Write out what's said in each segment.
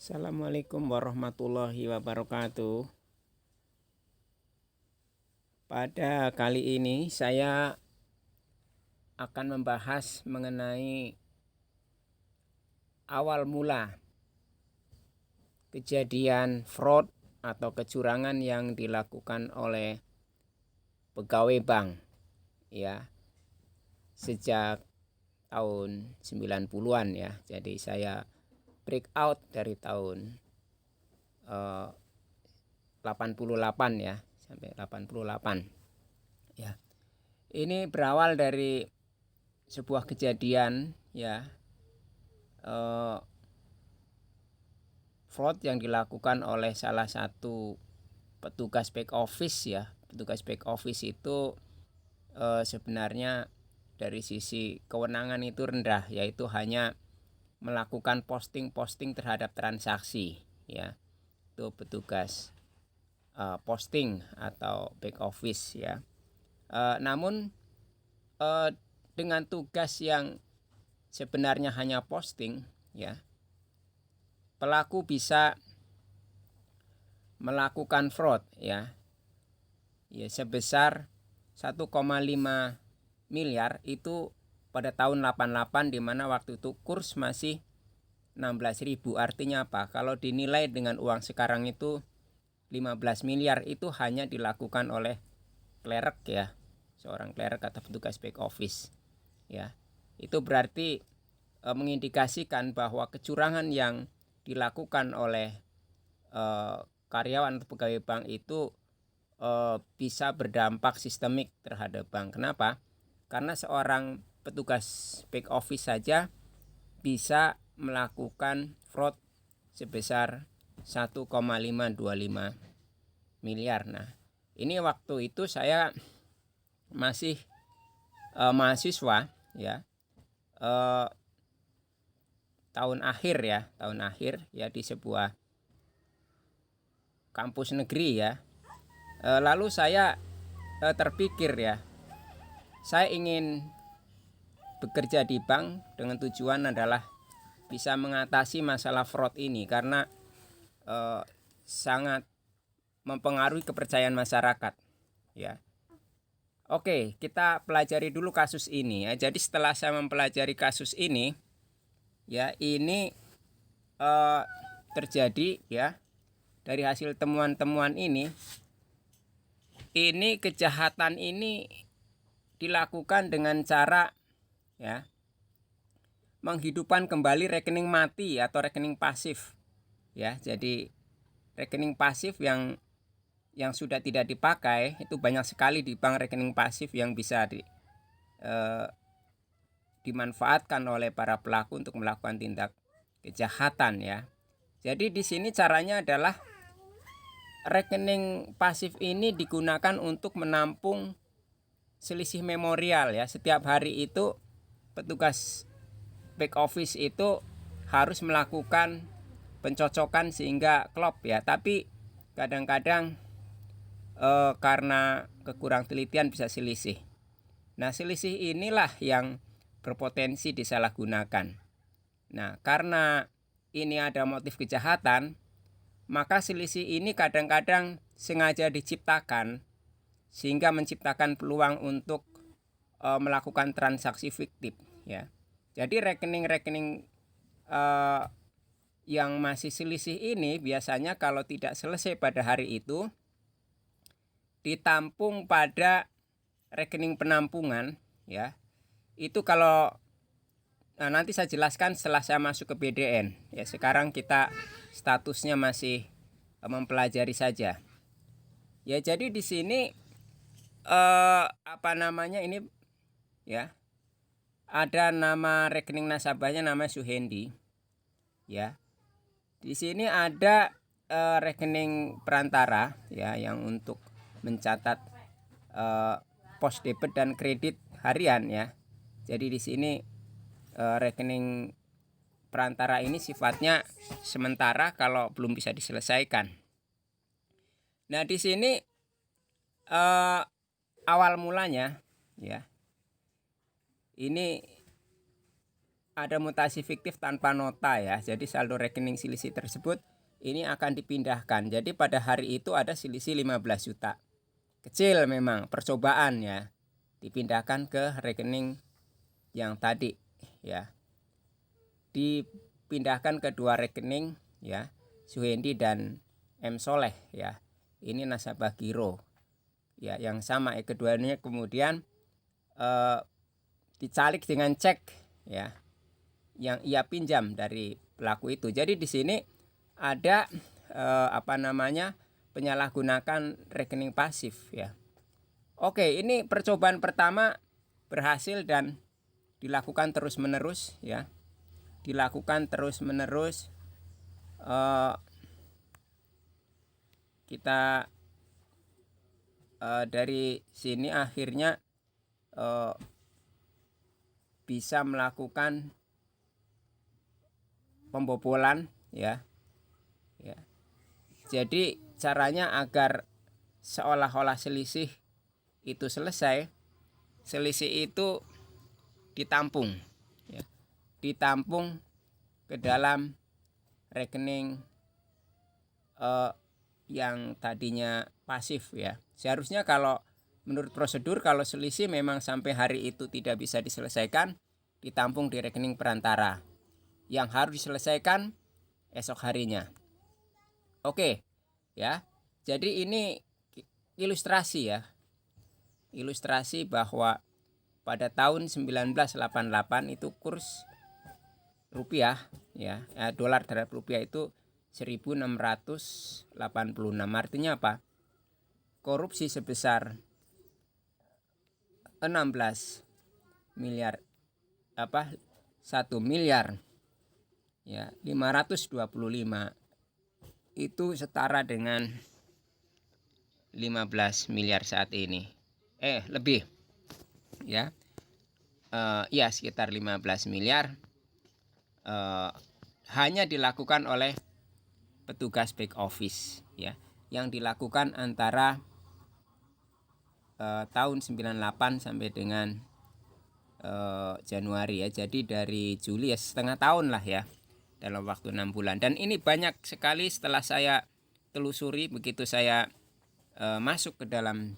Assalamualaikum warahmatullahi wabarakatuh. Pada kali ini saya akan membahas mengenai awal mula kejadian fraud atau kecurangan yang dilakukan oleh pegawai bank ya sejak tahun 90-an ya. Jadi saya break out dari tahun 88 ya, sampai 88 ya. Ini berawal dari sebuah kejadian ya, fraud yang dilakukan oleh salah satu petugas back office ya. Petugas back office itu sebenarnya dari sisi kewenangan itu rendah, yaitu hanya melakukan posting terhadap transaksi ya. Itu petugas posting atau back office ya. Namun dengan tugas yang sebenarnya hanya posting ya, pelaku bisa melakukan fraud ya sebesar 1,5 miliar itu pada tahun 88, di mana waktu itu kurs masih 16.000. Artinya apa? Kalau dinilai dengan uang sekarang itu 15 miliar, itu hanya dilakukan oleh clerk ya, seorang clerk atau petugas back office ya. Itu berarti mengindikasikan bahwa kecurangan yang dilakukan oleh karyawan atau pegawai bank itu bisa berdampak sistemik terhadap bank. Kenapa? Karena seorang petugas back office saja bisa melakukan fraud sebesar 1,525 miliar. Nah, ini waktu itu saya masih mahasiswa ya, tahun akhir ya di sebuah kampus negeri ya. Lalu saya terpikir ya, saya ingin bekerja di bank dengan tujuan adalah bisa mengatasi masalah fraud ini, karena sangat mempengaruhi kepercayaan masyarakat ya. Oke, kita pelajari dulu kasus ini ya. Jadi setelah saya mempelajari kasus ini ya, ini terjadi ya, dari hasil temuan-temuan ini kejahatan ini dilakukan dengan cara ya menghidupkan kembali rekening mati atau rekening pasif ya. Jadi rekening pasif yang sudah tidak dipakai itu banyak sekali di bank, rekening pasif yang bisa dimanfaatkan oleh para pelaku untuk melakukan tindak kejahatan ya. Jadi di sini caranya adalah rekening pasif ini digunakan untuk menampung selisih memorial ya. Setiap hari itu petugas back office itu harus melakukan pencocokan sehingga klop ya. Tapi kadang-kadang karena kekurang telitian bisa selisih. Nah, selisih inilah yang berpotensi disalahgunakan. Nah, karena ini ada motif kejahatan, maka selisih ini kadang-kadang sengaja diciptakan sehingga menciptakan peluang untuk melakukan transaksi fiktif ya. Jadi rekening-rekening yang masih selisih ini biasanya kalau tidak selesai pada hari itu ditampung pada rekening penampungan ya. Itu kalau nanti saya jelaskan setelah saya masuk ke BDN ya. Sekarang kita statusnya masih mempelajari saja ya. Jadi di sini ini ya, ada nama rekening nasabahnya, nama Suhendi ya. Di sini ada rekening perantara ya, yang untuk mencatat pos debit dan kredit harian ya. Jadi di sini rekening perantara ini sifatnya sementara kalau belum bisa diselesaikan. Nah, di sini awal mulanya ya, ini ada mutasi fiktif tanpa nota ya. Jadi saldo rekening selisih tersebut ini akan dipindahkan. Jadi pada hari itu ada selisih 15 juta. Kecil memang, percobaan ya. Dipindahkan ke rekening yang tadi ya. Dipindahkan ke dua rekening ya, Suhendi dan M Soleh ya. Ini nasabah giro ya, yang sama ya. Keduanya kemudian dicalik dengan cek ya, yang ia pinjam dari pelaku itu. Jadi di sini ada penyalahgunakan rekening pasif ya. Oke, ini percobaan pertama berhasil dan dilakukan terus-menerus ya. Dilakukan terus-menerus. Kita dari sini akhirnya bisa melakukan pembobolan ya. Jadi caranya agar seolah-olah selisih itu selesai, selisih itu ditampung ya. Ditampung ke dalam rekening yang tadinya pasif ya. Seharusnya kalau menurut prosedur, kalau selisih memang sampai hari itu tidak bisa diselesaikan, ditampung di rekening perantara yang harus diselesaikan esok harinya. Oke ya. Jadi ini ilustrasi ya. Ilustrasi bahwa pada tahun 1988 itu kurs rupiah ya, dolar terhadap rupiah itu 1686. Artinya apa? Korupsi sebesar 16 miliar 1 miliar ya 525 itu setara dengan 15 miliar saat ini. Lebih ya. Ya sekitar 15 miliar hanya dilakukan oleh petugas back office ya, yang dilakukan antara tahun 98 sampai dengan Januari ya. Jadi dari Juli ya, setengah tahun lah ya, dalam waktu 6 bulan. Dan ini banyak sekali setelah saya telusuri, begitu saya masuk ke dalam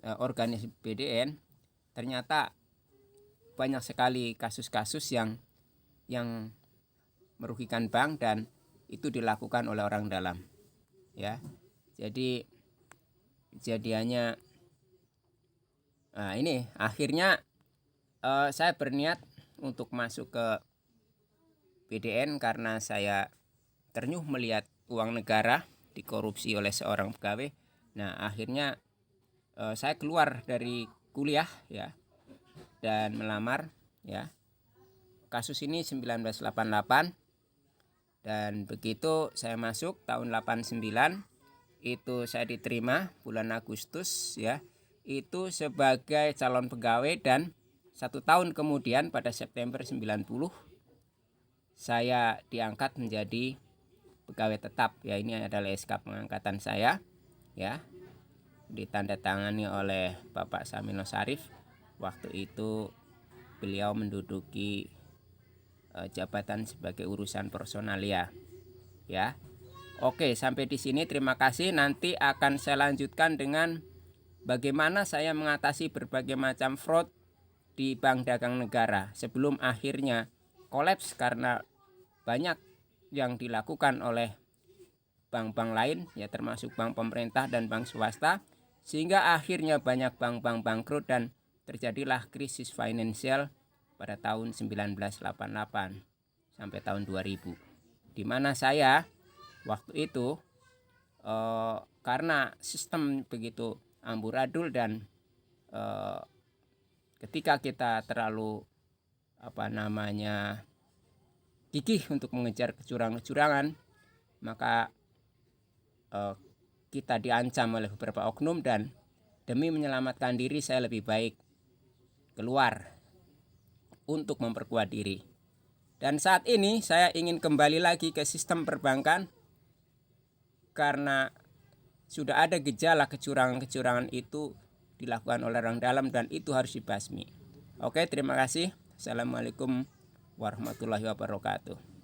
organisasi BDN, ternyata banyak sekali kasus-kasus yang merugikan bank dan itu dilakukan oleh orang dalam ya. Jadi kejadiannya ini akhirnya saya berniat untuk masuk ke BDN karena saya ternyuh melihat uang negara dikorupsi oleh seorang pegawai. Nah akhirnya saya keluar dari kuliah ya dan melamar ya. Kasus ini 1988 dan begitu saya masuk tahun 89 itu saya diterima bulan Agustus ya, itu sebagai calon pegawai. Dan 1 tahun kemudian pada September 90 saya diangkat menjadi pegawai tetap ya. Ini adalah SK pengangkatan saya ya, ditandatangani oleh Bapak Samino Sarif. Waktu itu beliau menduduki jabatan sebagai urusan personalia ya. Oke, sampai di sini terima kasih. Nanti akan saya lanjutkan dengan bagaimana saya mengatasi berbagai macam fraud di Bank Dagang Negara sebelum akhirnya kolaps karena banyak yang dilakukan oleh bank-bank lain ya, termasuk bank pemerintah dan bank swasta, sehingga akhirnya banyak bank-bank bangkrut dan terjadilah krisis finansial pada tahun 1988 sampai tahun 2000, di mana saya waktu itu karena sistem begitu amburadul dan ketika kita terlalu gigih untuk mengejar kecurangan, maka kita diancam oleh beberapa oknum dan demi menyelamatkan diri saya lebih baik keluar untuk memperkuat diri. Dan saat ini saya ingin kembali lagi ke sistem perbankan karena sudah ada gejala kecurangan-kecurangan itu dilakukan oleh orang dalam dan itu harus dibasmi. Oke, terima kasih. Assalamualaikum warahmatullahi wabarakatuh.